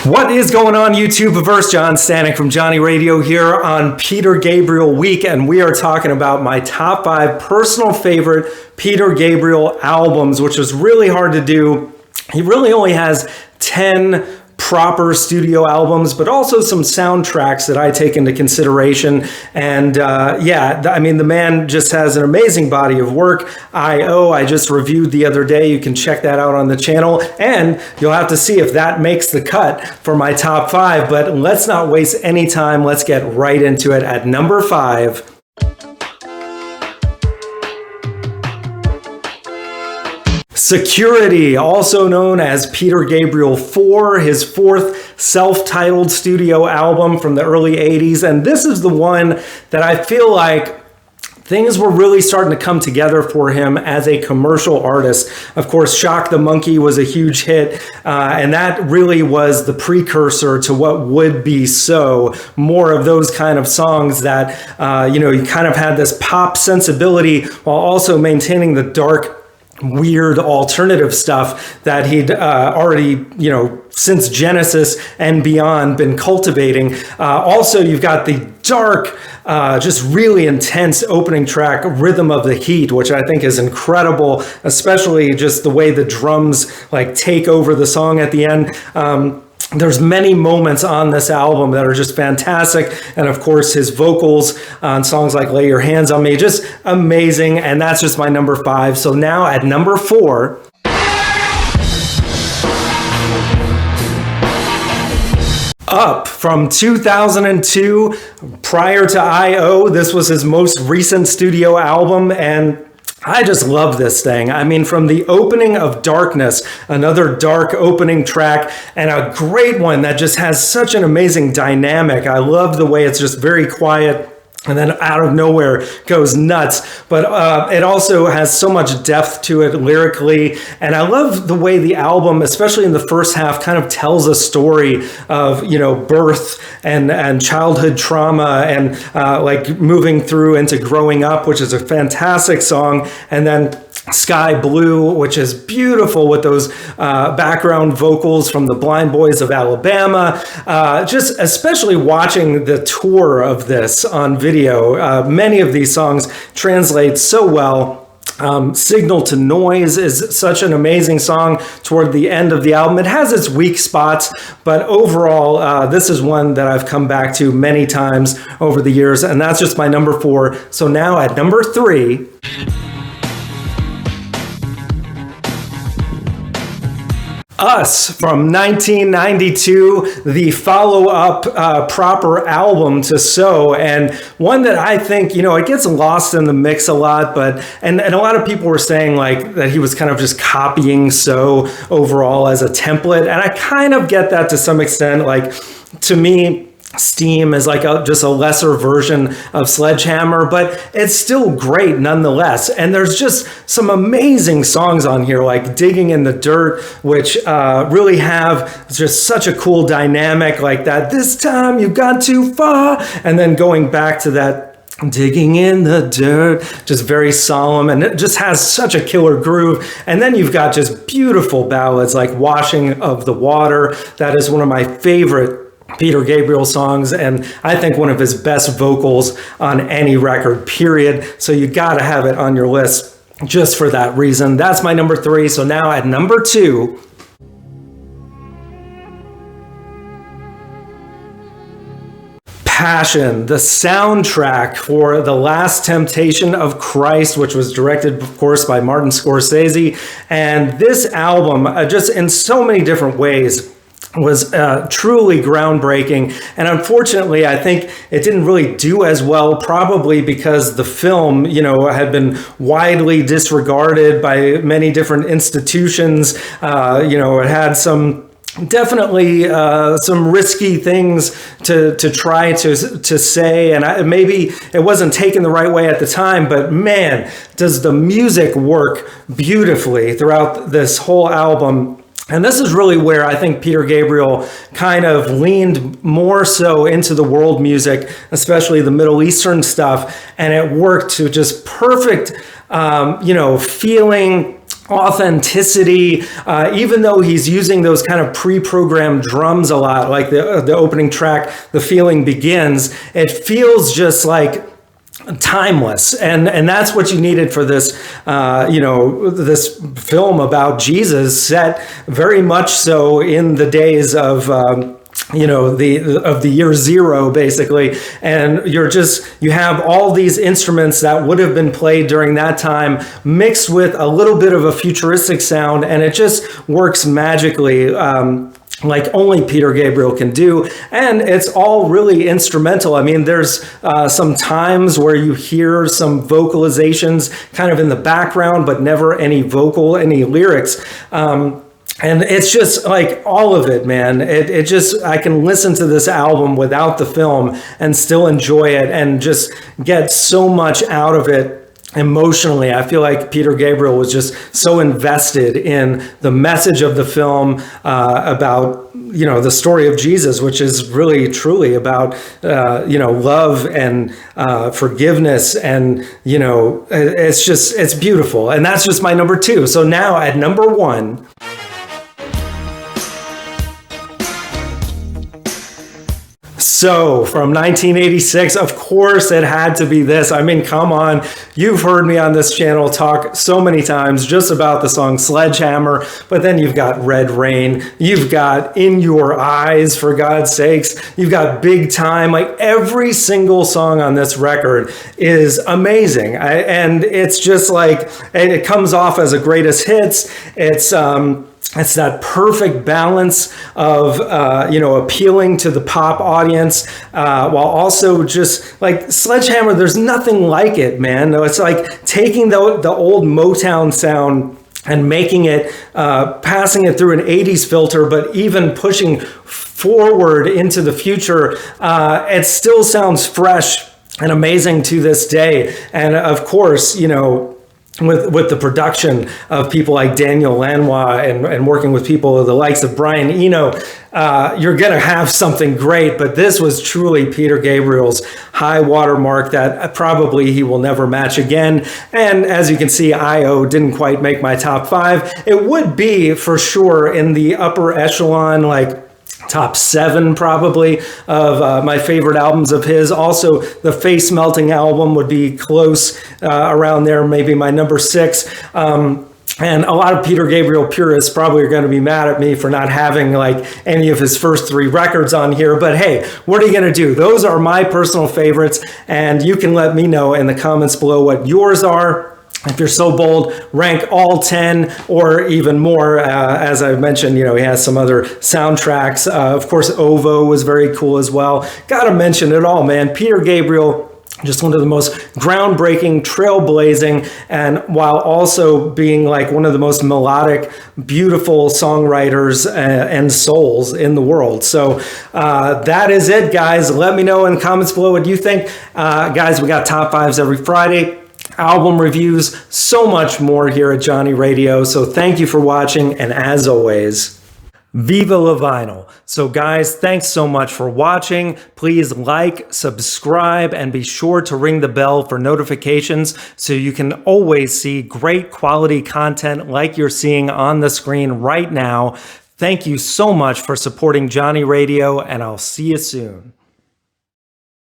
What is going on, YouTube-verse? John Stanek from Johnny Radio here on Peter Gabriel Week, and we are talking about my top 5 personal favorite Peter Gabriel albums, which is really hard to do. He really only has 10 proper studio albums, but also some soundtracks that I take into consideration. And I mean, the man just has an amazing body of work. I just reviewed the other day. You can check that out on the channel, and you'll have to see if that makes the cut for my top 5. But let's not waste any time. Let's get right into it. At number 5, Security, also known as Peter Gabriel 4, his 4th self-titled studio album from the early 80s. And this is the one that I feel like things were really starting to come together for him as a commercial artist. Of course, Shock the Monkey was a huge hit, and that really was the precursor to what would be So. More of those kind of songs that, you kind of had this pop sensibility while also maintaining the dark, weird alternative stuff that he'd already, since Genesis and beyond been cultivating. Also, you've got the dark, just really intense opening track, Rhythm of the Heat, which I think is incredible, especially just the way the drums take over the song at the end. There's many moments on this album that are just fantastic. And of course, his vocals on songs like Lay Your Hands on Me, just amazing. And that's just my number 5. So now at number 4, Up from 2002, prior to I.O. This was his most recent studio album, and I just love this thing. I mean, from the opening of Darkness, another dark opening track, and a great one that just has such an amazing dynamic. I love the way it's just very quiet, and then out of nowhere goes nuts. But it also has so much depth to it lyrically. And I love the way the album, especially in the first half, kind of tells a story of, birth and childhood trauma and moving through into growing up, which is a fantastic song. And then Sky Blue, which is beautiful with those background vocals from the Blind Boys of Alabama. Just especially watching the tour of this on video, many of these songs translate so well. Signal to Noise is such an amazing song toward the end of the album. It has its weak spots, but overall, this is one that I've come back to many times over the years, and that's just my number 4. So now at number 3, Us from 1992, the follow-up proper album to So, and one that I think, it gets lost in the mix a lot, and a lot of people were saying that he was kind of just copying So overall as a template, and I kind of get that to some extent. To me, Steam is just a lesser version of Sledgehammer, but it's still great nonetheless. And there's just some amazing songs on here, like Digging in the Dirt, which really have just such a cool dynamic, like that "This time you've gone too far," and then going back to that "Digging in the Dirt," just very solemn, and it just has such a killer groove. And then you've got just beautiful ballads like "Washing of the Water." That is one of my favorite Peter Gabriel songs, and I think one of his best vocals on any record, period. So you gotta have it on your list just for that reason. That's my number 3. So now at number 2, Passion, the soundtrack for The Last Temptation of Christ, which was directed, of course, by Martin Scorsese. And this album, just in so many different ways, was truly groundbreaking. And unfortunately, I think it didn't really do as well, probably because the film, had been widely disregarded by many different institutions. It had some definitely some risky things to try to say, and maybe it wasn't taken the right way at the time, but man, does the music work beautifully throughout this whole album. And this is really where I think Peter Gabriel kind of leaned more so into the world music, especially the Middle Eastern stuff, and it worked to just perfect, feeling authenticity, even though he's using those kind of pre-programmed drums a lot, like the opening track, The Feeling Begins, it feels just like timeless, and that's what you needed for this this film about Jesus, set very much so in the days of the year zero, basically. And you have all these instruments that would have been played during that time mixed with a little bit of a futuristic sound, and it just works magically, like only Peter Gabriel can do. And it's all really instrumental. I mean, there's some times where you hear some vocalizations kind of in the background, but never any lyrics. And it's just like all of it, man. I can listen to this album without the film and still enjoy it and just get so much out of it emotionally. I feel like Peter Gabriel was just so invested in the message of the film about, the story of Jesus, which is really truly about, love and forgiveness. And, it's beautiful. And that's just my number 2. So now at number 1, so from 1986, of course it had to be this. I mean, come on. You've heard me on this channel talk so many times just about the song Sledgehammer, but then you've got Red Rain. You've got In Your Eyes, for God's sakes. You've got Big Time. Like every single song on this record is amazing. And it's just like, it comes off as a greatest hits. It's that perfect balance of, appealing to the pop audience, while also just like Sledgehammer, there's nothing like it, man. It's like taking the old Motown sound and making it, passing it through an 80s filter, but even pushing forward into the future. It still sounds fresh and amazing to this day. And of course, with the production of people like Daniel Lanois and working with people the likes of Brian Eno, you're going to have something great. But this was truly Peter Gabriel's high water mark that probably he will never match again. And as you can see, I.O. didn't quite make my top 5. It would be for sure in the upper echelon, like top 7 probably of my favorite albums of his. Also, the Face Melting album would be close around there, maybe my number 6. And a lot of Peter Gabriel purists probably are going to be mad at me for not having like any of his first 3 records on here. But hey, what are you going to do? Those are my personal favorites. And you can let me know in the comments below what yours are. If you're so bold, rank all 10 or even more. As I mentioned, he has some other soundtracks. Of course, OVO was very cool as well. Gotta mention it all, man. Peter Gabriel, just one of the most groundbreaking, trailblazing, and while also being like one of the most melodic, beautiful songwriters and souls in the world. So that is it, guys. Let me know in the comments below what you think. Guys, we got top 5s every Friday. Album reviews, so much more here at Johnny Radio. So thank you for watching, and as always, Viva la Vinyl. So guys, thanks so much for watching. Please like, subscribe, and be sure to ring the bell for notifications so you can always see great quality content like you're seeing on the screen right now. Thank you so much for supporting Johnny Radio, and I'll see you soon.